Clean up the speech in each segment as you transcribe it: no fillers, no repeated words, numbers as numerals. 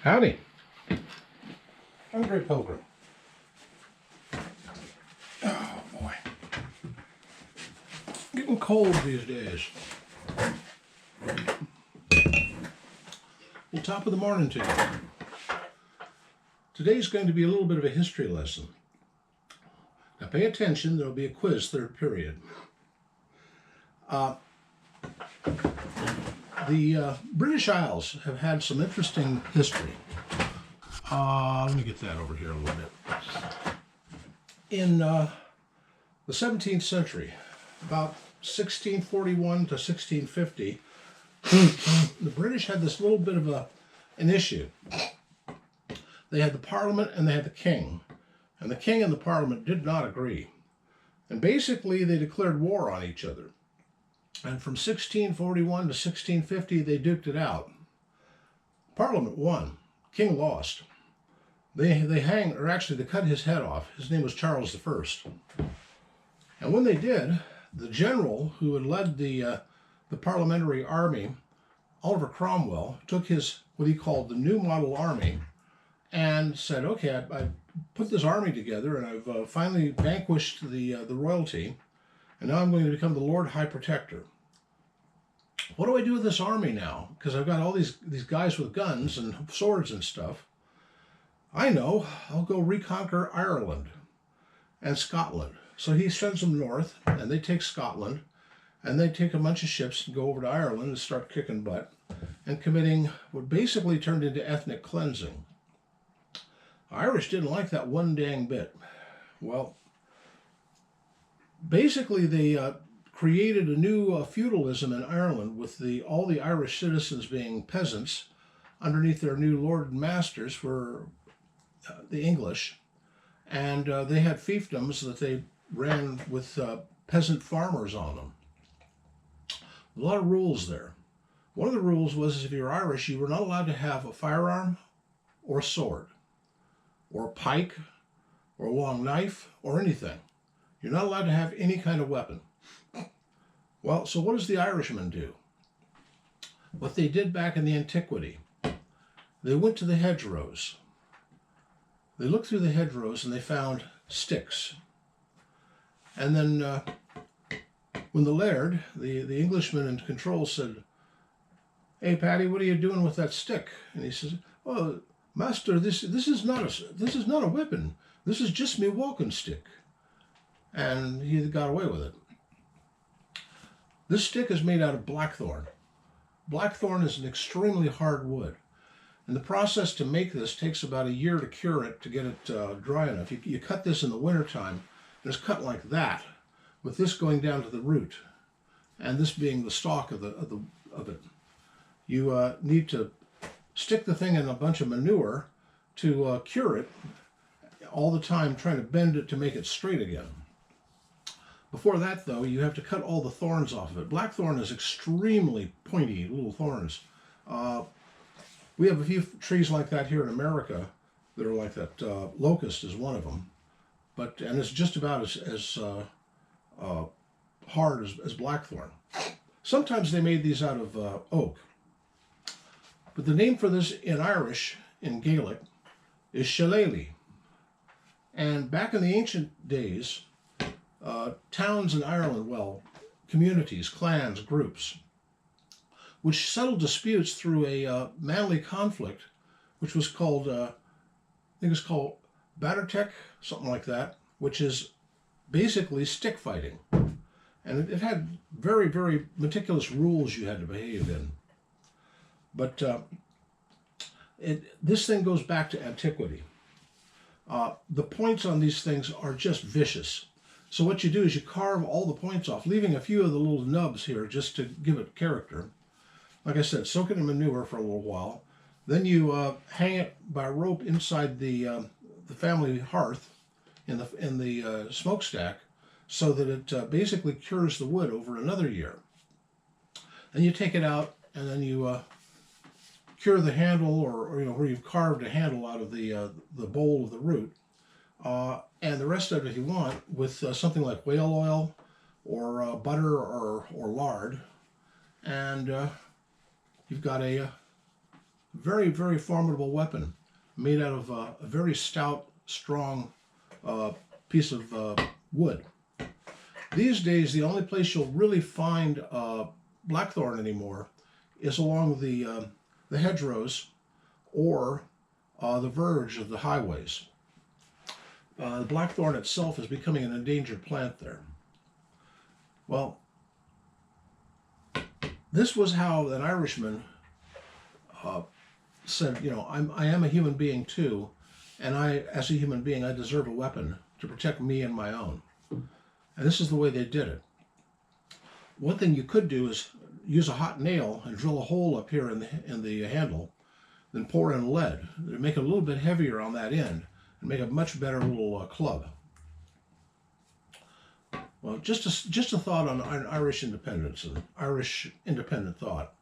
Howdy. I'm Grey Pilgrim. Oh boy. Getting cold these days. Well, top of the morning to you. Today's going to be a little bit of a history lesson. Now pay attention, there'll be a quiz, third period. The British Isles have had some interesting history. Let me get that over here a little bit. In the 17th century, about 1641 to 1650, the British had this little bit of an issue. They had the Parliament and they had the King. And the King and the Parliament did not agree. And basically they declared war on each other. And from 1641 to 1650, they duked it out. Parliament won. King lost. They cut his head off. His name was Charles I. And when they did, the general who had led the parliamentary army, Oliver Cromwell, took his, what he called the New Model Army, and said, okay, I put this army together, and I've finally vanquished the royalty, and now I'm going to become the Lord High Protector. What do I do with this army now? Because I've got all these guys with guns and swords and stuff. I know, I'll go reconquer Ireland and Scotland. So he sends them north, and they take Scotland, and they take a bunch of ships and go over to Ireland and start kicking butt and committing what basically turned into ethnic cleansing. The Irish didn't like that one dang bit. Well, basically they created a new feudalism in Ireland with all the Irish citizens being peasants. Underneath their new lord and masters were the English, and they had fiefdoms that they ran with peasant farmers on them. A lot of rules there. One of the rules was if you're Irish, you were not allowed to have a firearm or a sword or a pike or a long knife or anything. You're not allowed to have any kind of weapon. Well, so what does the Irishman do? What they did back in the antiquity, they went to the hedgerows. They looked through the hedgerows and they found sticks. And then when the laird, the Englishman in control, said, "Hey, Paddy, what are you doing with that stick?" And he says, "Oh, master, this is not a weapon. This is just me walking stick." And he got away with it. This stick is made out of blackthorn. Blackthorn is an extremely hard wood. And the process to make this takes about a year to cure it, to get it dry enough. You cut this in the wintertime, and it's cut like that, with this going down to the root, and this being the stalk of it. You need to stick the thing in a bunch of manure to cure it, all the time trying to bend it to make it straight again. Before that, though, you have to cut all the thorns off of it. Blackthorn is extremely pointy little thorns. We have a few trees like that here in America that are like that. Locust is one of them, and it's just about as hard as blackthorn. Sometimes they made these out of oak, but the name for this in Irish, in Gaelic, is shillelagh. And back in the ancient days, towns in Ireland, communities, clans, groups, which settled disputes through a manly conflict, which was called, I think it's called Battertech, something like that, which is basically stick fighting. And it had very, very meticulous rules you had to behave in. But this thing goes back to antiquity. The points on these things are just vicious. So what you do is you carve all the points off, leaving a few of the little nubs here just to give it character. Like I said, soak it in manure for a little while. Then you hang it by a rope inside the family hearth in the smokestack, so that it basically cures the wood over another year. Then you take it out, and then you cure the handle, or where you've carved a handle out of the bowl of the root, and the rest of it, if you want, with something like whale oil or butter or lard, and you've got a Very, very formidable weapon made out of a very stout, strong piece of wood. These days, the only place you'll really find blackthorn anymore is along the hedgerows or the verge of the highways. The blackthorn itself is becoming an endangered plant there. Well, this was how an Irishman said, you know, I am a human being too, and as a human being, I deserve a weapon to protect me and my own. And this is the way they did it. One thing you could do is use a hot nail and drill a hole up here in the handle, then pour in lead. Make it a little bit heavier on that end and make a much better little club. Well, just a thought on Irish independence and Irish independent thought.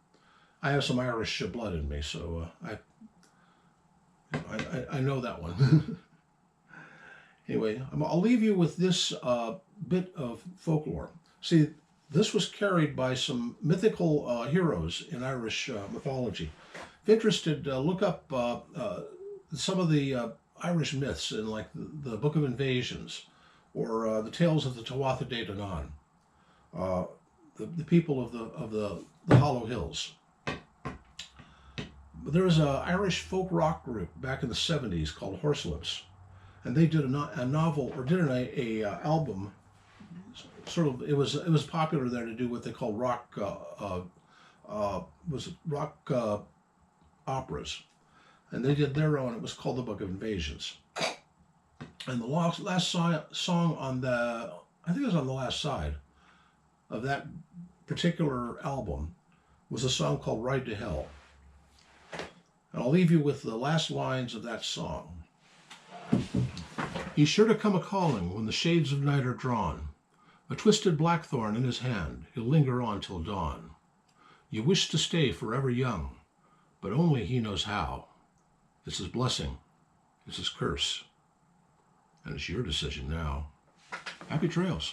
I have some Irish blood in me, so I know that one. Anyway, I'll leave you with this bit of folklore. See, this was carried by some mythical heroes in Irish mythology. If interested, look up some of the Irish myths in like the Book of Invasions or the Tales of the Tuatha De Danann, the people of the Hollow Hills. There was an Irish folk rock group back in the 70s called Horselips, and they did a novel, or did an album. Sort of, it was popular there to do what they call rock operas, and they did their own. It was called the Book of Invasions, and the last song on I think it was on the last side of that particular album was a song called Ride to Hell. And I'll leave you with the last lines of that song. He's sure to come a-calling when the shades of night are drawn. A twisted blackthorn in his hand, he'll linger on till dawn. You wish to stay forever young, but only he knows how. It's his blessing, it's his curse, and it's your decision now. Happy trails.